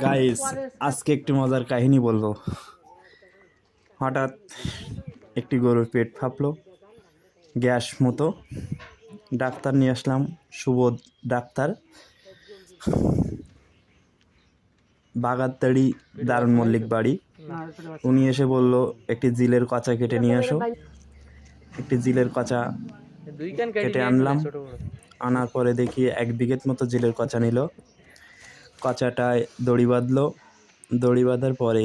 Guys, আজকে একটি মজার কাহিনী বলবো। হঠাৎ একটি গরুর পেট ফাঁপলো, গ্যাস মতো। ডাক্তার নিয়ে আসলাম, সুবোধ ডাক্তার, বাগারতাড়ি দারুণ মল্লিক বাড়ি। উনি এসে বলল, একটি জিলের কচা কেটে নিয়ে আসো। একটি জিলের কচা কেটে আনলাম। আনার পরে দেখি 1 বিঘের মতো জিলের কচা নিল। কচাটায় দড়ি বাঁধলো। দড়ি বাঁধার পরে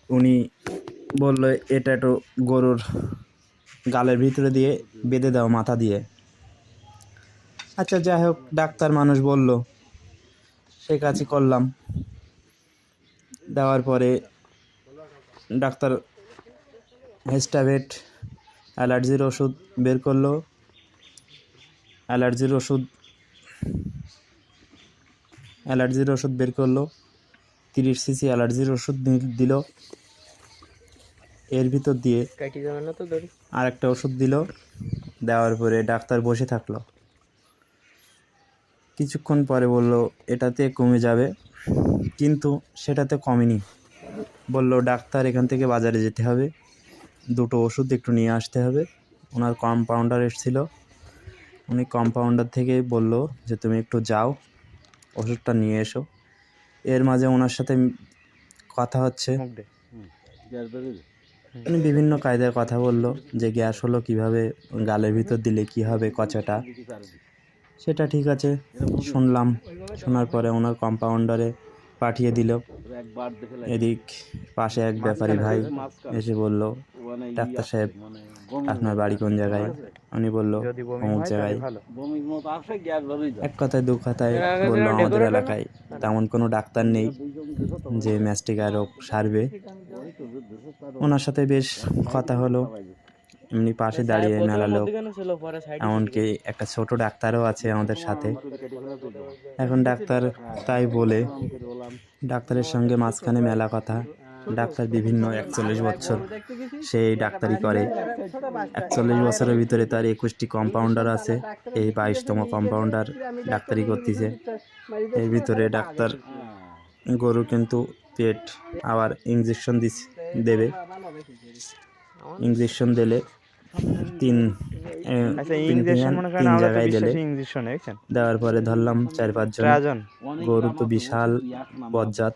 উনি বলল, এটা একটু গরুর গালের ভিতরে দিয়ে বেঁধে দাও মাথা দিয়ে। আচ্ছা, যাই হোক, ডাক্তার মানুষ বলল, সে কাজই করলাম। দেওয়ার পরে ডাক্তার হেস্টাভেট অ্যালার্জির ওষুধ বের করলো। অ্যালার্জির ওষুধ বের করলো। 30 সিসি অ্যালার্জির ওষুধ দিল। এর ভিতর দিয়ে আরেকটা ওষুধ দিল। দেওয়ার পরে ডাক্তার বসে থাকলো। কিছুক্ষণ পরে বলল, এটাতে কমে যাবে, কিন্তু সেটাতে কমেনি। বলল, ডাক্তার এখান থেকে বাজারে যেতে হবে, 2টো ওষুধ একটু নিয়ে আসতে হবে। ওনার কম্পাউন্ডার এসেছিল। উনি কম্পাউন্ডার থেকে বলল যে, তুমি একটু যাও, ওষুধটা নিয়ে এসো। এর মাঝে ওনার সাথে কথা হচ্ছে। উনি বিভিন্ন কায়দায় কথা বলল যে, গ্যাস হলো কিভাবে, গালের ভিতর দিলে কি হবে কচাটা। সেটা ঠিক আছে, শুনলাম। শোনার পরে ওনার কম্পাউন্ডারে পাঠিয়ে দিল। এদিক পাশে এক ব্যাপারী ভাই এসে বলল, ডাক্তার সাহেব, আপনার বাড়ি কোন জায়গায়? উনি বলল, অমুক জায়গায়। এক কথায় 2 কথায় বলল, আমাদের এলাকায় তেমন কোনো ডাক্তার নেই যে ম্যাস্টিকা রোগ সারবে। ওনার সাথে বেশ কথা হলো। এমনি পাশে দাঁড়িয়ে মেলা লোক, এমনকি একটা ছোট ডাক্তারও আছে আমাদের সাথে। এখন ডাক্তার তাই বলে ডাক্তারের সঙ্গে মাঝখানে মেলা কথা। ডাক্তার বিভিন্ন 41 বছর সেই ডাক্তারি করে। 41 বছরের ভিতরে তার 21টি কম্পাউন্ডার আছে। এই 22তম কম্পাউন্ডার ডাক্তারি করতেছে। এর ভিতরে ডাক্তার গরু কিন্তু পেট আবার ইঞ্জেকশন দেবে। ইঞ্জেকশন দিলে 3 জায়গায় দিলে। দেওয়ার পরে ধরলাম 4-5 জন। গরু তো বিশাল বজ্জাত।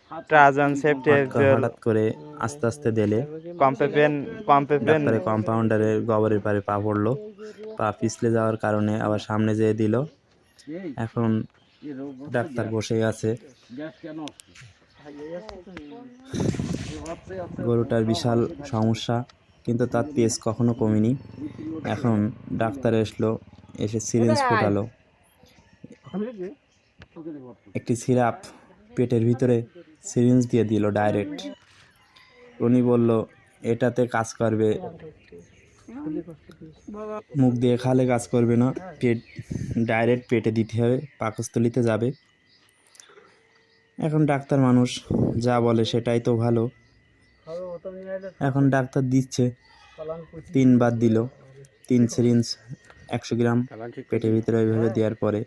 হঠাৎ করে আস্তে আস্তে দিলে ডাক্তারের কম্পাউন্ডারের গোবরের পারে পা পড়লো। পা পিছলে যাওয়ার কারণে আবার সামনে যেয়ে দিল। এখন ডাক্তার বসে আছে। গরুটার বিশাল সমস্যা, কিন্তু তার তেজ কখনো কমেনি। এখন ডাক্তার এসে সিরিঞ্জ ফোটালো। একটি সিরাপ পেটের ভিতরে সিরিঞ্জ দিয়ে দিল ডাইরেক্ট। উনি বলল, এটাতে কাজ করবে, মুখ দিয়ে খালে কাজ করবে না, ডাইরেক্ট পেটে দিতে হবে, পাকস্থলিতে যাবে। এখন ডাক্তার মানুষ যা বলে সেটাই তো ভালো। এখন ডাক্তার দিচ্ছে, 3 বার দিল। 3 সিরিঞ্জ 100 গ্রাম পেটের ভিতরে ওইভাবে দেওয়ার পরে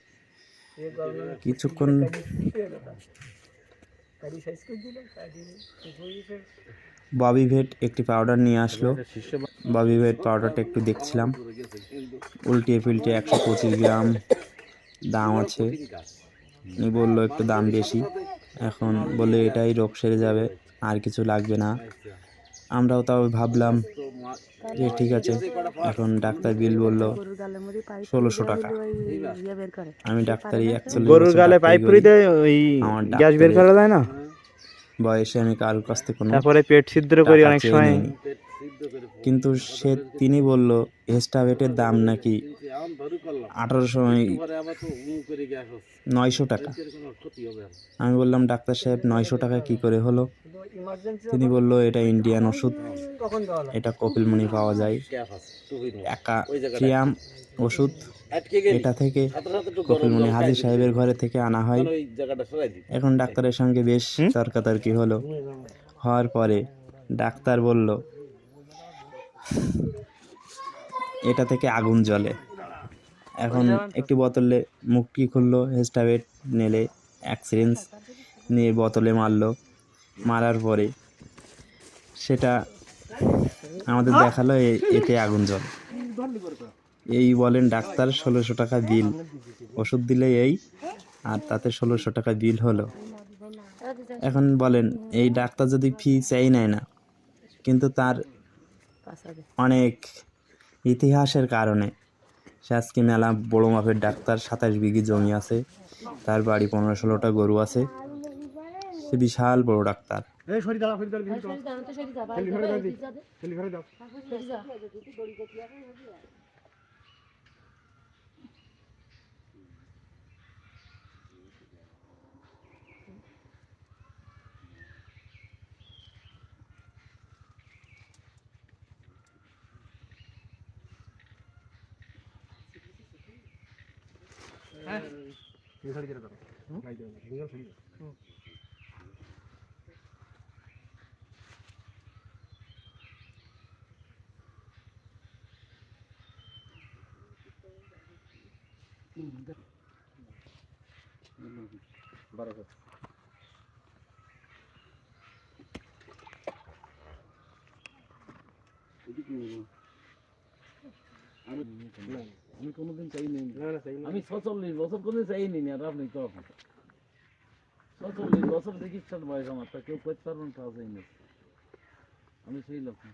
কিছুক্ষণ ববিভেট একটি পাউডার নিয়ে আসলো। ববিভেট পাউডারটা একটু দেখছিলাম, উল্টিয়ে পিল্টে 125 গ্রাম দাম আছে। উনি বললো একটু দাম বেশি। এখন বলে এটাই রোগ সেরে যাবে, আর কিছু লাগবে না। আমরাও তাও ভাবলাম যে ঠিক আছে। এখন ডাক্তার বিল বলল 1600 টাকা। আমি ডাক্তারি 41 বয়সে আমি কারোর কাছ থেকে কোনো পেট ছিদ্র করি অনেক সময়। কিন্তু তিনি বলল, হেস্টাভেটের দাম নাকি 900 টাকা। আমি বললাম, ডাক্তার সাহেব 900 টাকা কি করে হলো? তিনি বলল, এটা ইন্ডিয়ান ওষুধ, এটা কপিলমুনি পাওয়া যায়, একাট্রিয়াম ওষুধ। এটা থেকে কপিলমুনি হাজি সাহেবের ঘরে থেকে আনা হয়। এখন ডাক্তারের সঙ্গে বেশ তর্কাতর্কি হলো। হওয়ার পরে ডাক্তার বলল, এটা থেকে আগুন জ্বলে। এখন একটি বোতলে মুখটি খুললো, হেস্টাভেট নিলে 1 সিরিঞ্জ নিয়ে বোতলে মারলো, মারার পরে সেটা আমাদের দেখালো এতে আগুন জ্বলে। এই বলেন ডাক্তার 1600 টাকা বিল, ওষুধ দিলে এই, আর তাতে 1600 টাকা বিল হলো। এখন বলেন এই ডাক্তার যদি ফি চাই নেয় না, কিন্তু তার অনেক ইতিহাসের কারণে সে আজকে মেলা বড়ো মাপের ডাক্তার, 27 বিঘি জমি আছে, তার বাড়ি 15-16টা গরু আছে, সে বিশাল বড় ডাক্তার। আমি কোনোদিন চাইনি, আমি 46 বছর করে চাইনি আর আপনি তো 46 বছর চিকিৎসার বয়স আমার, তা কেউ করতে পারবেন তা চাইনি, আমি সেই লোক না।